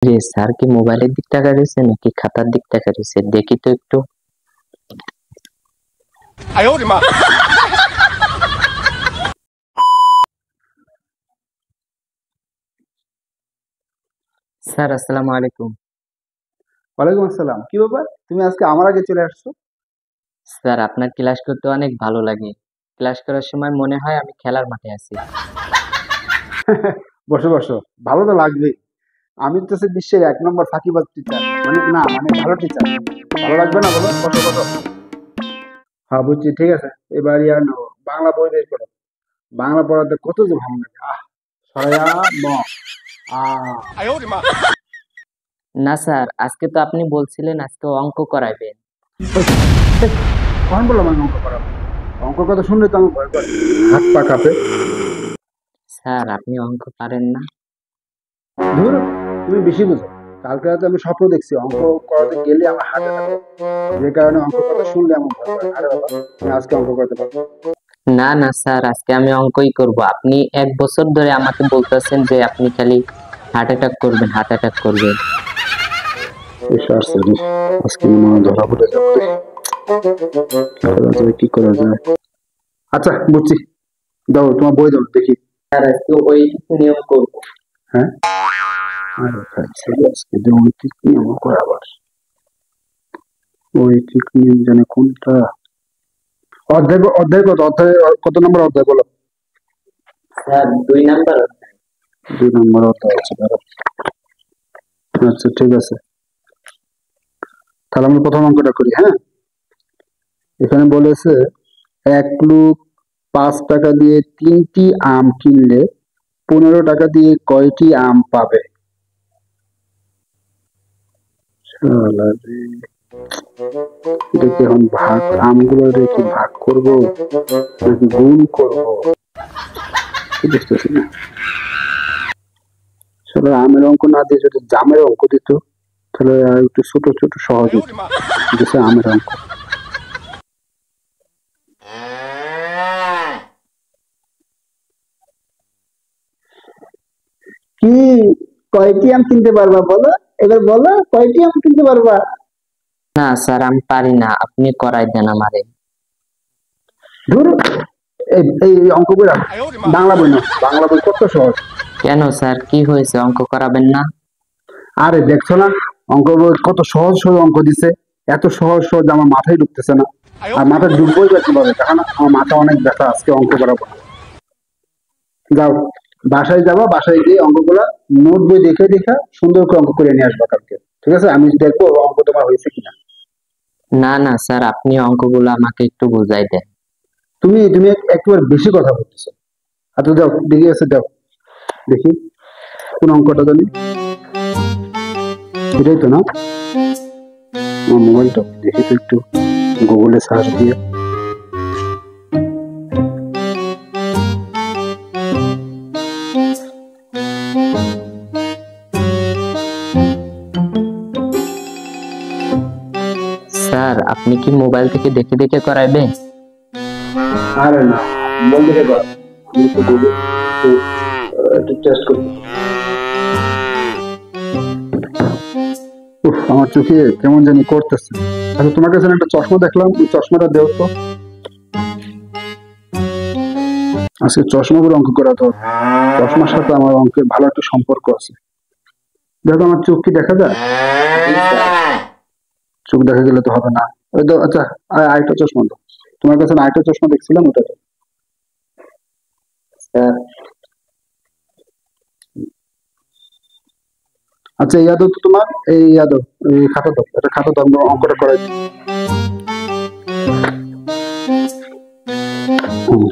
রে স্যার কি মোবাইলের দিক তাকায় রয়েছে নাকি খাতার দিক তাকায় রয়েছে, দেখি তো একটু। স্যার আসসালামু আলাইকুম। ওয়ালাইকুম আসসালাম। কি ব্যাপার, তুমি আজকে আমার আগে চলে আসছো? স্যার আপনার ক্লাস করতে অনেক ভালো লাগে। ক্লাস করার সময় মনে হয় আমি খেলার মাঠে আছি। বসো বসো, ভালো তো লাগবেই। আমি তো সে বিশ্বের 1 নম্বর ফাঁকিবাজ টিচার, মানে ভালো টিচার। ভালো লাগবে না বলো? বসো বসো। হ্যাঁ বুঝছি, ঠিক আছে। এবার ইয়ার নেবো, বাংলা বই বের করো। বাংলা পড়াতে কত যে ভালো লাগে। সরায়া ম আ না স্যার, আজকে তো আপনি বলছিলেন আজকে অঙ্ক করাইবেন। ওই, ধ্যাৎ, কখন বললাম আমি অঙ্ক করাবো? অঙ্ক কথা শুনলে তো আমার ভয় করে, হাত পা কাঁপে। স্যার আপনি অঙ্ক পারেন না? ধুর, তুমি বেশি বুঝো। কালকে রাতে আমি স্বপ্ন দেখছি অঙ্ক করাতে গেলে আমার হার্ট অ্যাটাক হবে। যে কারণে অঙ্ক কথা শুনলে আমার ভয় করে। আরে বাবা, তুমি আজকে অঙ্ক করতে পারবো? না না স্যার, আজকে আমি অঙ্কই করব। আপনি 1 বছর ধরে আমাকে বলতেছেন যে আপনি খালি হার্ট অ্যাটাক করবেন, হার্ট অ্যাটাক করবেন। আজকে মনে হয় ধরা পড়ে যাবো রে। কি করা যায়? আচ্ছা বুঝছি, দাও তোমার বই দাও দেখি। স্যার আজকে ওই নিয়ম করব। হ্যাঁ, আরে ভাই ছেলে, আজকে যে ঐকিক নিয়ম করে আবার। ঐকিক নিয়ম জানে কোনটা? অধ্যায় অধ্যায় কত, অধ্যায় কত নম্বর অধ্যায় বলো? Sir 2 number. 2 নম্বর অধ্যায় আছে, দাঁড়াও। আচ্ছা ঠিক আছে, তাহলে আমরা প্রথম অঙ্কটা করি। হ্যাঁ, এখানে বলেছে 1 লোক 5 টাকা দিয়ে 3টি আম কিনলে 15 টাকা দিয়ে কয়টি আম পাবে? শালা রে, এটা কি এখন ভাগ, আমগুলো কি ভাগ করব নাকি গুণ করব? কি বুঝতেছি না। শালা আমের অঙ্ক না দিয়ে যদি জামের অঙ্ক দিত তাহলে আর একটু ছোট ছোট সহজ হতো। দিছে আমের অঙ্ক। কি, কয়টি আম কিনতে পারবা বলো? এবার বলো, কয়টি আম কিনতে পারবা? না স্যার আমি পারি না, আপনি করাই দেন আমারে। ধুর, এই এই অঙ্ক বই রাখ। বাংলা বই না, বাংলা বই কত সহজ। কেন স্যার, কি হয়েছে, অঙ্ক করাবেন না? আরে দেখছো না, অঙ্ক বই কত সহজ সহজ অঙ্ক দিছে। এত সহজ সহজ আমার মাথায় ঢুকতেছে না। আর মাথায় ঢুকবোই বা কিভাবে, কারণ আমার মাথা অনেক ব্যথা, আজকে অঙ্ক করাবো না। যাও, বাসায় যাবা, বাসায় গিয়ে অঙ্কগুলা নোট বই দেখে দেখে সুন্দর করে অঙ্ক করে নিয়ে আসবা কালকে। ঠিক আছে, আমি দেখবো অঙ্ক তোমার হয়েছে কিনা। না না স্যার, আপনি অঙ্কগুলো আমাকে একটু বুঝাই দেন। তুমি তুমি একেবারে বেশি কথা বলতেছো। আচ্ছা দাও দেখি, আছে দাও দেখি, কোন অঙ্কটা জানি। এটাই তো না? আমার মোবাইলটা দেখি তো একটু, গুগলে সার্চ দিয়ে। স্যার আপনি কি মোবাইল থেকে দেখে দেখে করাইবেন? আরে না, মোবাইল দেখে কর, আমি তো গুগল একটু টেস্ট করতে। উফ, আমার চোখে কেমন জানি করতেছে। আচ্ছা তোমার কাছে না একটা চশমা দেখলাম, ওই চশমাটা দেও তো। আজকে চশমাগুলো অঙ্ক করা তো, চশমার সাথে আমার অঙ্কের ভালো একটা সম্পর্ক আছে। দেখো আমার চোখ কি দেখা যায়? জি স্যার। চোখ দেখা গেলে তো হবে না। ওই তো, আচ্ছা আরেকটা চশমা দাও। তোমার কাছে না আরেকটা চশমা দেখছিলাম, ওটা দাও। স্যার আচ্ছা ইয়াদব তো তোমার, এই ইয়াদব, এই খাতা দাও, এটা খাতা দাও, আমরা অঙ্কটা করাই দিই। হুম।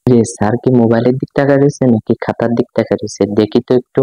রে স্যার কি মোবাইলের দিক তাকায় রয়েছে নাকি খাতার দিক তাকায় রয়েছে, দেখি তো একটু।